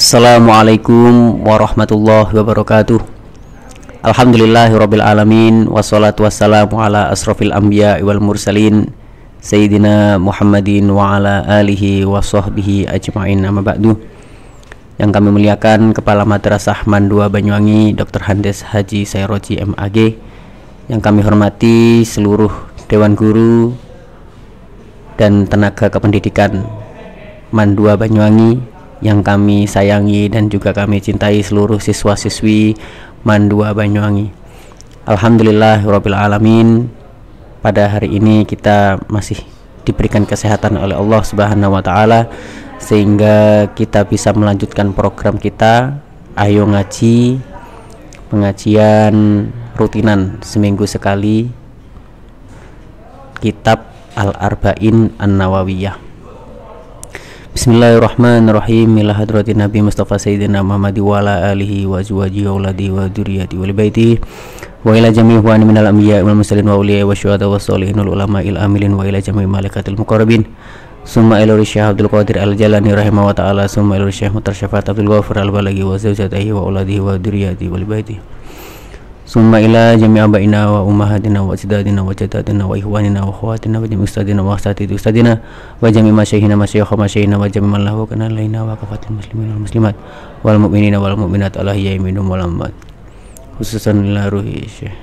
Assalamualaikum warahmatullahi wabarakatuh. Alhamdulillahirabbil alamin wassalatu wassalamu ala asrofil anbiya wal mursalin Sayyidina Muhammadin wa ala alihi wa sahbihi ajma'in, amma ba'du. Yang kami muliakan Kepala Madrasah Mandua Banyuwangi Dr. Handes Haji Sayroji MAG, yang kami hormati seluruh Dewan Guru dan tenaga kependidikan Mandua Banyuwangi yang kami sayangi dan juga kami cintai, seluruh siswa-siswi Mandua Banyuwangi. Alhamdulillahirabbil alamin, pada hari ini kita masih diberikan kesehatan oleh Allah Subhanahu wa taala sehingga kita bisa melanjutkan program kita Ayo Ngaji, pengajian rutinan seminggu sekali kitab Al-Arba'in An-Nawawiyah. Bismillahirrahmanirrahim. Ila hadratin Nabi Mustafa Sayyidina Muhammad wa ala alihi wa azwajihi wa auladihi wa dzurriyyatihi wa baitihi wa ila jami'i ikhwani minal anbiya'i wal mursalin wa awliya'i wasyuhada'i was sholihin wal ulama'il amilin wa ila jami'i malaikatil muqarrabin summa ila Syekh Abdul Qadir Al-Jalani rahimahu wa ta'ala summa ila Syekh Mutar Syafat Abdul Ghafur Al-Balaghi wa zawjatihi wa auladihi wa dzurriyyatihi wa baitihi summa ila jami'i abaina wa ummahatina wa ajdadina wa jaddatina wa ikhwanina wa akhwatina wa jami'i ustadina wa asatidina ustadina wa jami'i masyayikhina masyayikha wa jami'i man lahu kana laina wa kafatil muslimin wal muslimat wal mu'minina wal mu'minat ala hiya minhum wal amwat, khususan ila ruhi Syekh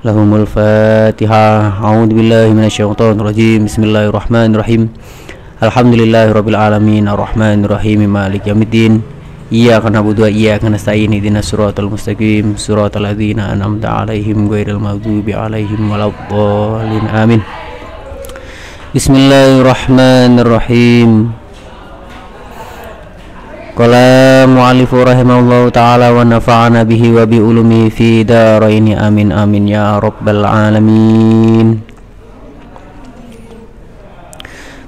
lahumul Fatihah. A'udzu billahi minasyaitonir rajim. Bismillahirrahmanirrahim. Alhamdulillahirabbil alamin arrahmanir rahim maliki yaumiddin. Iyyaka na'budu wa iyyaka nasta'in ihdinas siratal mustaqim siratal ladzina an'amta 'alaihim ghairil maghdubi 'alaihim waladdallin. Amin. Bismillahirrahmanirrahim. Qala mu'allifu rahimahullahu ta'ala wa nafa'ana bihi wa bi ulumihi fi daraini amin amin ya rabbal alamin.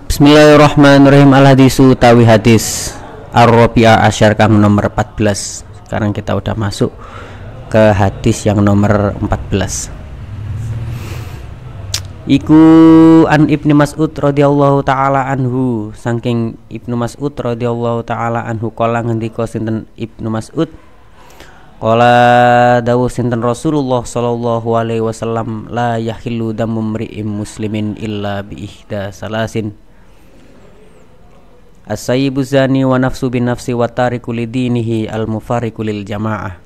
Bismillahirrahmanirrahim. Al-hadisu tawi hadis Ar-Rabi'ah Asyar kang nomor 14. Sekarang kita udah masuk ke hadis yang nomor 14. Iku an Ibnu Mas'ud radhiyallahu taala anhu, saking Ibnu Mas'ud radhiyallahu taala anhu kala ngendika sinten Ibnu Mas'ud, kala dawuh sinten Rasulullah sallallahu alaihi wasallam, la yahillu damu mri'im muslimin illa bi ihda salasin, as-sayyibu zani wa nafsu bin nafsi wa tariku lidinihi al-mufariku lil jamaah.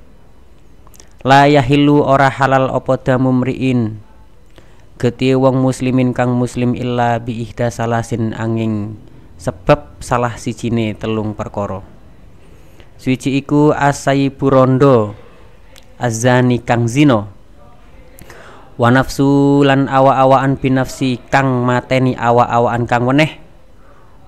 La yahillu ora halal apa damu mri'in getihe wong muslimin kang muslim illa bi ihda salasin angin sebab salah sijine telung perkara. Suci iku as-sayyibu rondo, az-zani kang zina, wa nafsu lan awa-awaan bin nafsi kang mateni awa-awaan kang weneh,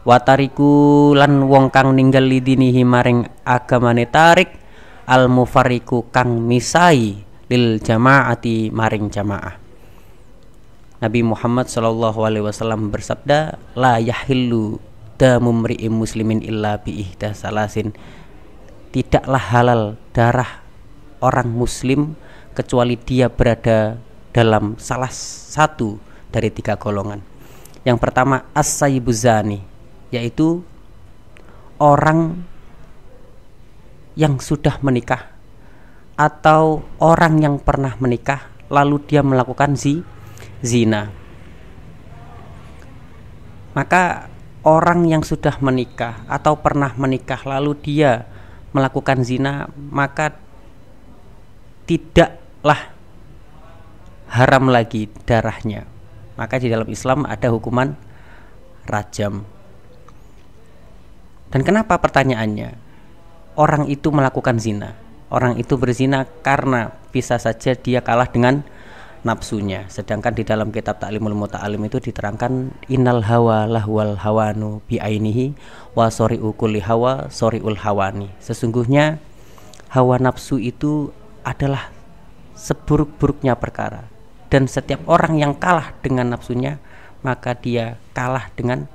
watariku lan wong kang ninggal lidinihi maring agamane tarik, al mufariku kang misai lil jamaati maring jamaah. Nabi Muhammad sallallahu alaihi wasallam bersabda, la yahillu damu mri'im muslimin illa bi ihda salasin, tidaklah halal darah orang muslim kecuali dia berada dalam salah satu dari tiga golongan. Yang pertama as-sayyibu zani, yaitu orang yang sudah menikah atau orang yang pernah menikah lalu dia melakukan zina. Maka orang yang sudah menikah atau pernah menikah lalu dia melakukan zina, maka tidaklah haram lagi darahnya. Maka di dalam Islam ada hukuman rajam. Dan kenapa pertanyaannya? Orang itu melakukan zina. Orang itu berzina karena bisa saja dia kalah dengan nafsunya. Sedangkan di dalam kitab Ta'limul Muta'alim itu diterangkan innal hawa lahwal hawanu bi ainihi wa sori'u kulli hawa sori'ul hawani. Sesungguhnya hawa nafsu itu adalah seburuk-buruknya perkara, dan setiap orang yang kalah dengan nafsunya maka dia kalah dengan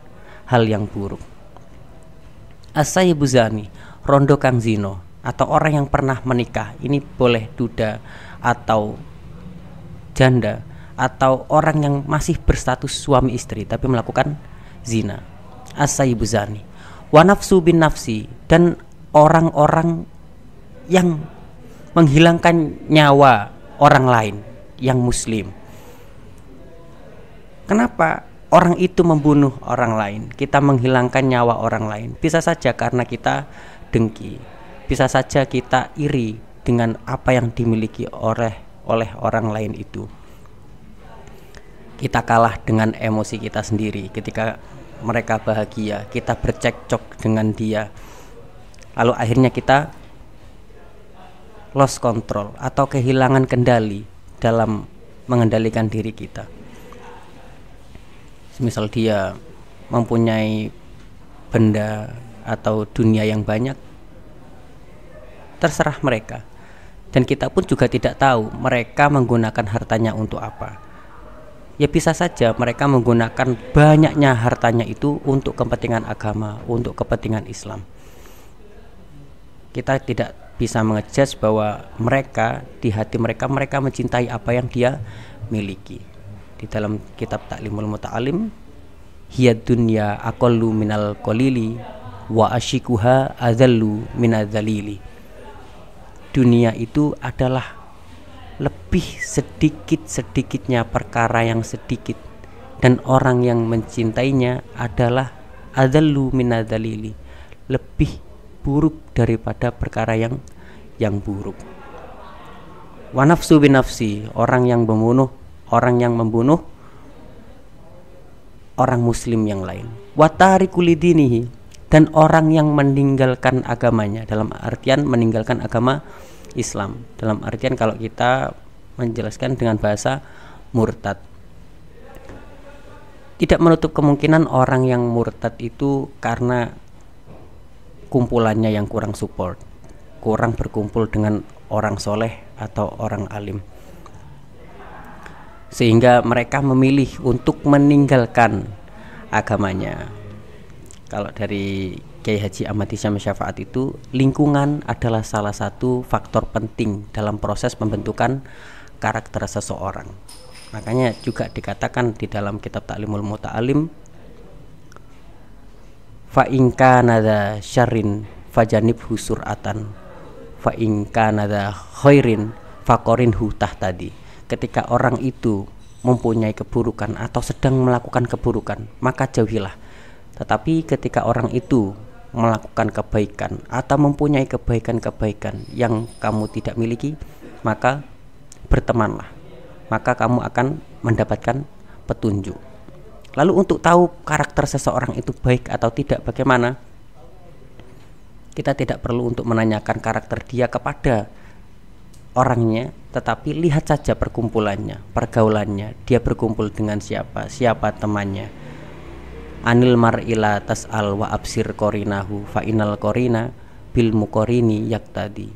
hal yang buruk. As-sayyibu zani, rondo kang zino, atau orang yang pernah menikah. Ini boleh duda atau janda, atau orang yang masih berstatus suami istri tapi melakukan zina. as-sayyibuzani, wa nafsu bin nafsi, dan orang-orang yang menghilangkan nyawa orang lain yang muslim. Kenapa orang itu membunuh orang lain, kita menghilangkan nyawa orang lain? Bisa saja karena kita dengki, bisa saja kita iri dengan apa yang dimiliki oleh orang lain itu. Kita kalah dengan emosi kita sendiri ketika mereka bahagia, kita bercekcok dengan dia, lalu akhirnya kita lost control atau kehilangan kendali dalam mengendalikan diri kita. Misal dia mempunyai benda atau dunia yang banyak, terserah mereka, dan kita pun juga tidak tahu mereka menggunakan hartanya untuk apa. Ya bisa saja mereka menggunakan banyaknya hartanya itu untuk kepentingan agama, untuk kepentingan Islam. Kita tidak bisa mengejudge bahwa mereka, di hati mereka mencintai apa yang dia miliki. Di dalam kitab Ta'limul Muta'alim, hiya dunya aqallu minal qalili wa asyikuha adzallu minadzalili. Dunia itu adalah lebih sedikit-sedikitnya perkara yang sedikit, dan orang yang mencintainya adalah adzallu minadzalili, lebih buruk daripada perkara yang buruk. Wa nafsu bin nafsi, orang yang membunuh orang muslim yang lain. Wa tariku lidinihi, dan orang yang meninggalkan agamanya, dalam artian meninggalkan agama Islam, dalam artian kalau kita menjelaskan dengan bahasa murtad. Tidak menutup kemungkinan orang yang murtad itu karena kumpulannya yang kurang support, kurang berkumpul dengan orang soleh atau orang alim, sehingga mereka memilih untuk meninggalkan agamanya. Kalau dari Kiai Haji Ahmad Hisham Syafaat itu, lingkungan adalah salah satu faktor penting dalam proses pembentukan karakter seseorang. Makanya juga dikatakan di dalam kitab Ta'limul Muta'alim, fa in kana dza syarrin fajanibhu sur'atan fa in kana dza khairin faqarinhu tahtadi. Ketika orang itu mempunyai keburukan atau sedang melakukan keburukan, maka jauhilah. Tetapi ketika orang itu melakukan kebaikan atau mempunyai kebaikan-kebaikan yang kamu tidak miliki, maka bertemanlah, maka kamu akan mendapatkan petunjuk. Lalu untuk tahu karakter seseorang itu baik atau tidak bagaimana? Kita tidak perlu untuk menanyakan karakter dia kepada orangnya, tetapi lihat saja perkumpulannya, pergaulannya, dia berkumpul dengan siapa temannya. Anil mar'ila tas'al wa absir korinahu fa inal korina bil mukorini yaktadi.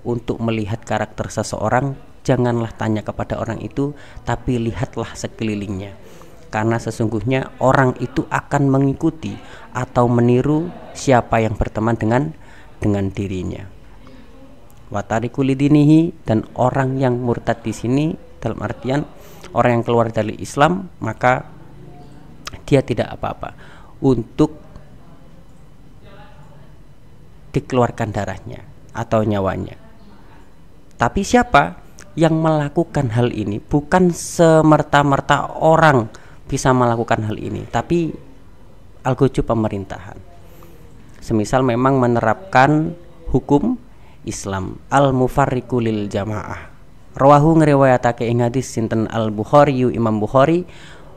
Untuk melihat karakter seseorang, janganlah tanya kepada orang itu, tapi lihatlah sekelilingnya, karena sesungguhnya orang itu akan mengikuti atau meniru siapa yang berteman dengan dirinya. Wa tariku lidinihi, dan orang yang murtad di sini dalam artian orang yang keluar dari Islam, maka dia tidak apa-apa untuk dikeluarkan darahnya atau nyawanya. Tapi siapa yang melakukan hal ini? Bukan semerta-merta orang bisa melakukan hal ini, tapi algojo pemerintahan. Semisal memang menerapkan hukum Islam, al-mufarriqu lil jamaah. Rawahu ngriwayatake ing hadis sinten Al-Bukhari, Imam Bukhari,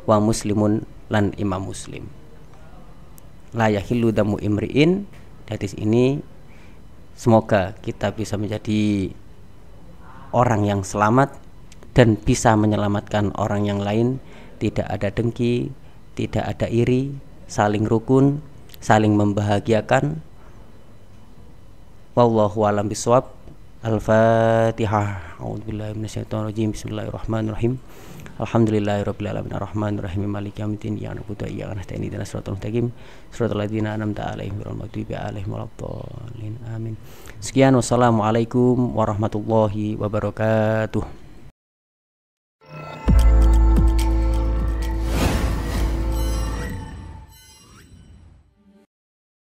wa Muslimun, lan Imam Muslim. La yahillu damu imri'in. Hadis ini semoga kita bisa menjadi orang yang selamat dan bisa menyelamatkan orang yang lain. Tidak ada dengki, tidak ada iri, saling rukun, saling membahagiakan. Wallahu a'lam bishawab. Al-Fatihah. A'udzubillahi minasyaitonirrajim. Bismillahirrahmanirrahim. Alhamdulillahirabbil alamin arrahmanirrahim maliki yaumiddin iyyaka na'budu wa iyyaka nasta'in ihdinas siratal mustaqim siratal ladzina an'amta 'alaihim ghairil maghdubi 'alaihim waladdallin amin. Sekian, wassalamualaikum warahmatullahi wabarakatuh.